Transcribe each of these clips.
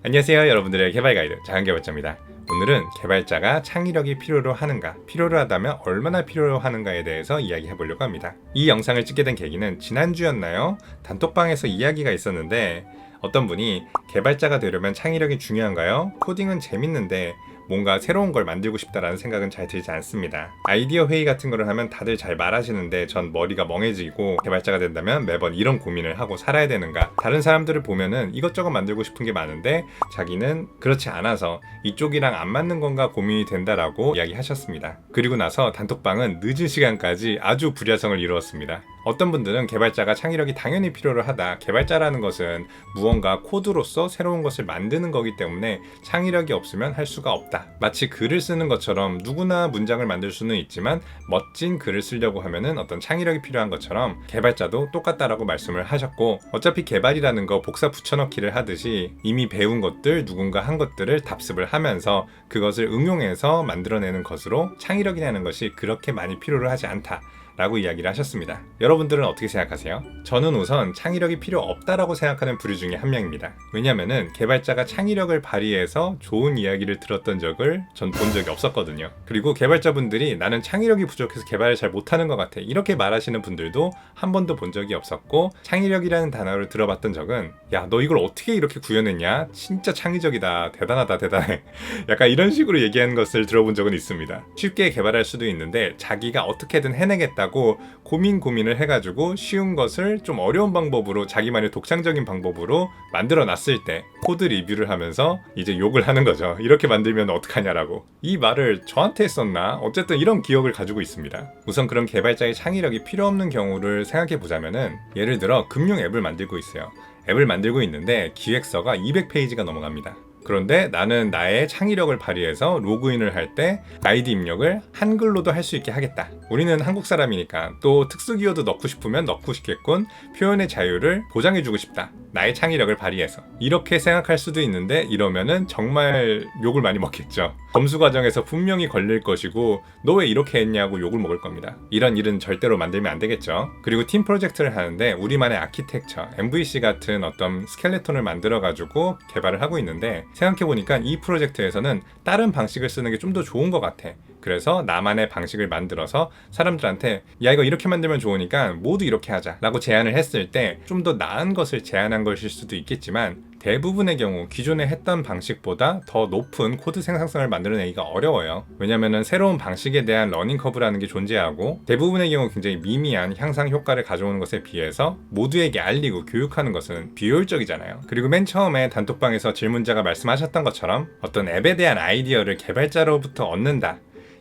안녕하세요, 여러분들의 개발 가이드 장한개발자입니다. 오늘은 개발자가 창의력이 필요로 하는가, 필요로 하다면 얼마나 필요로 하는가에 대해서 이야기해 보려고 합니다. 이 영상을 찍게 된 계기는 지난주였나요? 단톡방에서 이야기가 있었는데 어떤 분이 개발자가 되려면 창의력이 중요한가요? 코딩은 재밌는데 뭔가 새로운 걸 만들고 싶다라는 생각은 잘 들지 않습니다. 아이디어 회의 같은 거를 하면 다들 잘 말하시는데 전 머리가 멍해지고, 개발자가 된다면 매번 이런 고민을 하고 살아야 되는가, 다른 사람들을 보면은 이것저것 만들고 싶은 게 많은데 자기는 그렇지 않아서 이쪽이랑 안 맞는 건가 고민이 된다라고 이야기하셨습니다. 그리고 나서 단톡방은 늦은 시간까지 아주 불야성을 이루었습니다. 어떤 분들은 개발자가 창의력이 당연히 필요로 하다, 개발자라는 것은 무언가 코드로서 새로운 것을 만드는 거기 때문에 창의력이 없으면 할 수가 없다, 마치 글을 쓰는 것처럼 누구나 문장을 만들 수는 있지만 멋진 글을 쓰려고 하면은 어떤 창의력이 필요한 것처럼 개발자도 똑같다라고 말씀을 하셨고, 어차피 개발이라는 거 복사 붙여넣기를 하듯이 이미 배운 것들, 누군가 한 것들을 답습을 하면서 그것을 응용해서 만들어내는 것으로 창의력이라는 것이 그렇게 많이 필요로 하지 않다 라고 이야기를 하셨습니다. 여러분들은 어떻게 생각하세요? 저는 우선 창의력이 필요 없다라고 생각하는 부류 중에 한 명입니다. 왜냐면은 개발자가 창의력을 발휘해서 좋은 이야기를 들었던 적을 전 본 적이 없었거든요. 그리고 개발자분들이 나는 창의력이 부족해서 개발을 잘 못하는 것 같아, 이렇게 말하시는 분들도 한 번도 본 적이 없었고, 창의력이라는 단어를 들어봤던 적은 야, 너 이걸 어떻게 이렇게 구현했냐? 진짜 창의적이다, 대단하다, 대단해 약간 이런 식으로 얘기하는 것을 들어본 적은 있습니다. 쉽게 개발할 수도 있는데 자기가 어떻게든 해내겠다 고 고민을 해가지고 쉬운 것을 좀 어려운 방법으로, 자기만의 독창적인 방법으로 만들어 놨을 때 코드 리뷰를 하면서 이제 욕을 하는 거죠. 이렇게 만들면 어떡하냐라고. 이 말을 저한테 했었나? 어쨌든 이런 기억을 가지고 있습니다. 우선 그런 개발자의 창의력이 필요 없는 경우를 생각해 보자면은, 예를 들어 금융 앱을 만들고 있어요. 앱을 만들고 있는데 기획서가 200페이지가 넘어갑니다. 그런데 나는 나의 창의력을 발휘해서 로그인을 할 때 아이디 입력을 한글로도 할 수 있게 하겠다. 우리는 한국 사람이니까 또 특수 기호도 넣고 싶으면 넣고 싶겠군. 표현의 자유를 보장해주고 싶다, 나의 창의력을 발휘해서. 이렇게 생각할 수도 있는데 이러면은 정말 욕을 많이 먹겠죠. 검수 과정에서 분명히 걸릴 것이고 너 왜 이렇게 했냐고 욕을 먹을 겁니다. 이런 일은 절대로 만들면 안 되겠죠. 그리고 팀 프로젝트를 하는데 우리만의 아키텍처, MVC 같은 어떤 스켈레톤을 만들어가지고 개발을 하고 있는데, 생각해보니까 이 프로젝트에서는 다른 방식을 쓰는 게 좀 더 좋은 것 같아. 그래서 나만의 방식을 만들어서 사람들한테 야, 이거 이렇게 만들면 좋으니까 모두 이렇게 하자 라고 제안을 했을 때 좀 더 나은 것을 제안한 것일 수도 있겠지만, 대부분의 경우 기존에 했던 방식보다 더 높은 코드 생산성을 만들어내기가 어려워요. 왜냐면은 새로운 방식에 대한 러닝 커브라는 게 존재하고, 대부분의 경우 굉장히 미미한 향상 효과를 가져오는 것에 비해서 모두에게 알리고 교육하는 것은 비효율적이잖아요. 그리고 맨 처음에 단톡방에서 질문자가 말씀하셨던 것처럼 어떤 앱에 대한 아이디어를 개발자로부터 얻는다,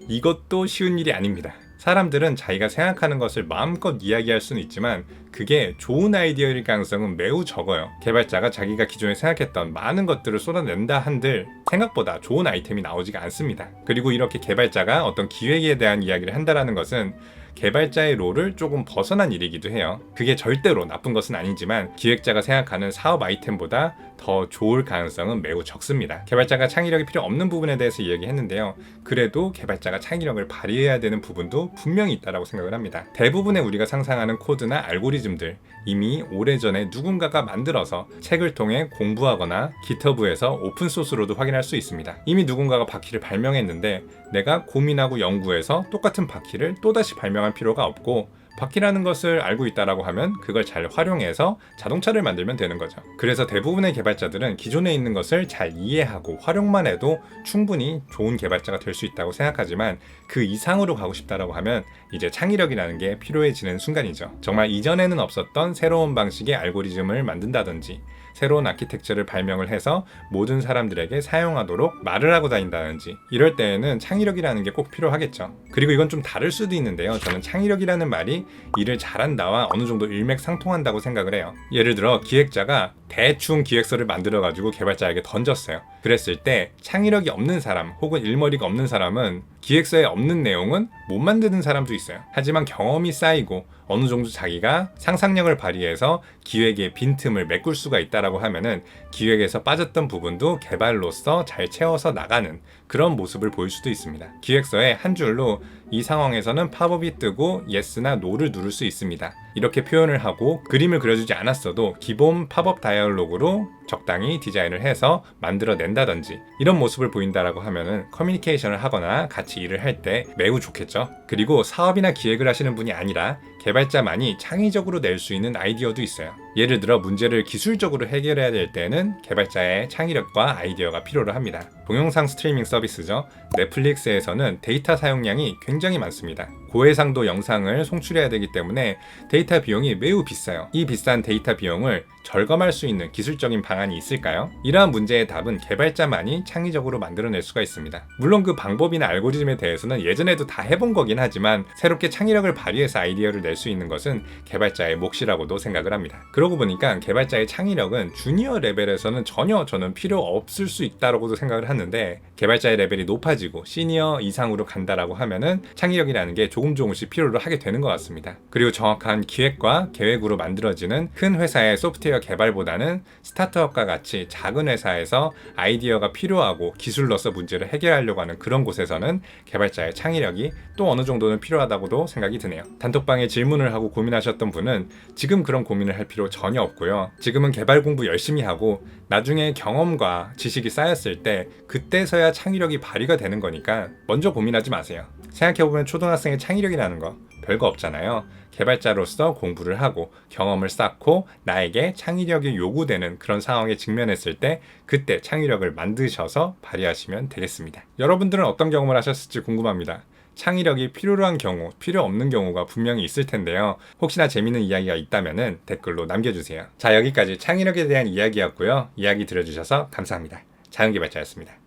이것도 쉬운 일이 아닙니다. 사람들은 자기가 생각하는 것을 마음껏 이야기할 수는 있지만 그게 좋은 아이디어일 가능성은 매우 적어요. 개발자가 자기가 기존에 생각했던 많은 것들을 쏟아낸다 한들 생각보다 좋은 아이템이 나오지가 않습니다. 그리고 이렇게 개발자가 어떤 기획에 대한 이야기를 한다는 것은 개발자의 롤을 조금 벗어난 일이기도 해요. 그게 절대로 나쁜 것은 아니지만 기획자가 생각하는 사업 아이템보다 더 좋을 가능성은 매우 적습니다. 개발자가 창의력이 필요 없는 부분에 대해서 이야기했는데요. 그래도 개발자가 창의력을 발휘해야 되는 부분도 분명히 있다고 생각을 합니다. 대부분의 우리가 상상하는 코드나 알고리즘들, 이미 오래전에 누군가가 만들어서 책을 통해 공부하거나 깃허브에서 오픈소스로도 확인할 수 있습니다. 이미 누군가가 바퀴를 발명했는데 내가 고민하고 연구해서 똑같은 바퀴를 또다시 발명할 필요가 없고, 바퀴라는 것을 알고 있다라고 하면 그걸 잘 활용해서 자동차를 만들면 되는 거죠. 그래서 대부분의 개발자들은 기존에 있는 것을 잘 이해하고 활용만 해도 충분히 좋은 개발자가 될 수 있다고 생각하지만, 그 이상으로 가고 싶다라고 하면 이제 창의력이라는 게 필요해지는 순간이죠. 정말 이전에는 없었던 새로운 방식의 알고리즘을 만든다든지, 새로운 아키텍처를 발명을 해서 모든 사람들에게 사용하도록 말을 하고 다닌다든지, 이럴 때에는 창의력이라는 게 꼭 필요하겠죠. 그리고 이건 좀 다를 수도 있는데요. 저는 창의력이라는 말이 일을 잘한다와 어느 정도 일맥상통한다고 생각을 해요. 예를 들어 기획자가 대충 기획서를 만들어가지고 개발자에게 던졌어요. 그랬을 때 창의력이 없는 사람 혹은 일머리가 없는 사람은 기획서에 없는 내용은 못 만드는 사람도 있어요. 하지만 경험이 쌓이고 어느 정도 자기가 상상력을 발휘해서 기획의 빈틈을 메꿀 수가 있다라고 하면은 기획에서 빠졌던 부분도 개발로서 잘 채워서 나가는 그런 모습을 보일 수도 있습니다. 기획서에 한 줄로 이 상황에서는 팝업이 뜨고 yes나 no를 누를 수 있습니다. 이렇게 표현을 하고 그림을 그려주지 않았어도 기본 팝업 다이얼로그로 적당히 디자인을 해서 만들어낸다든지 이런 모습을 보인다라고 하면은 커뮤니케이션을 하거나 같이 일을 할 때 매우 좋겠죠. 그리고 사업이나 기획을 하시는 분이 아니라 개발자만이 창의적으로 낼 수 있는 아이디어도 있어요. 예를 들어 문제를 기술적으로 해결해야 될 때는 개발자의 창의력과 아이디어가 필요로 합니다. 동영상 스트리밍 서비스죠. 넷플릭스에서는 데이터 사용량이 굉장히 많습니다. 고해상도 영상을 송출해야 되기 때문에 데이터 비용이 매우 비싸요. 이 비싼 데이터 비용을 절감할 수 있는 기술적인 방안이 있을까요? 이러한 문제의 답은 개발자만이 창의적으로 만들어낼 수가 있습니다. 물론 그 방법이나 알고리즘에 대해서는 예전에도 다 해본 거긴 하지만 새롭게 창의력을 발휘해서 아이디어를 낼 수 있는 것은 개발자의 몫이라고도 생각을 합니다. 그러고 보니까 개발자의 창의력은 주니어 레벨에서는 전혀 저는 필요 없을 수 있다고도 생각을 하는데 개발자의 레벨이 높아지고 시니어 이상으로 간다라고 하면은 창의력이라는 게 조금씩 필요로 하게 되는 것 같습니다. 그리고 정확한 기획과 계획으로 만들어지는 큰 회사의 소프트웨어 개발보다는 스타트업과 같이 작은 회사에서 아이디어가 필요하고 기술로서 문제를 해결하려고 하는 그런 곳에서는 개발자의 창의력이 또 어느 정도는 필요하다고도 생각이 드네요. 단톡방에 질문을 하고 고민하셨던 분은 지금 그런 고민을 할 필요 전혀 없고요. 지금은 개발 공부 열심히 하고 나중에 경험과 지식이 쌓였을 때 그때서야 창의력이 발휘가 되는 거니까 먼저 고민하지 마세요. 생각해보면 초등학생의 창의력이라는 거 별거 없잖아요. 개발자로서 공부를 하고 경험을 쌓고 나에게 창의력이 요구되는 그런 상황에 직면했을 때 그때 창의력을 만드셔서 발휘하시면 되겠습니다. 여러분들은 어떤 경험을 하셨을지 궁금합니다. 창의력이 필요로 한 경우, 필요 없는 경우가 분명히 있을 텐데요. 혹시나 재밌는 이야기가 있다면 댓글로 남겨주세요. 자, 여기까지 창의력에 대한 이야기였고요. 이야기 들어주셔서 감사합니다. 자연개발자였습니다.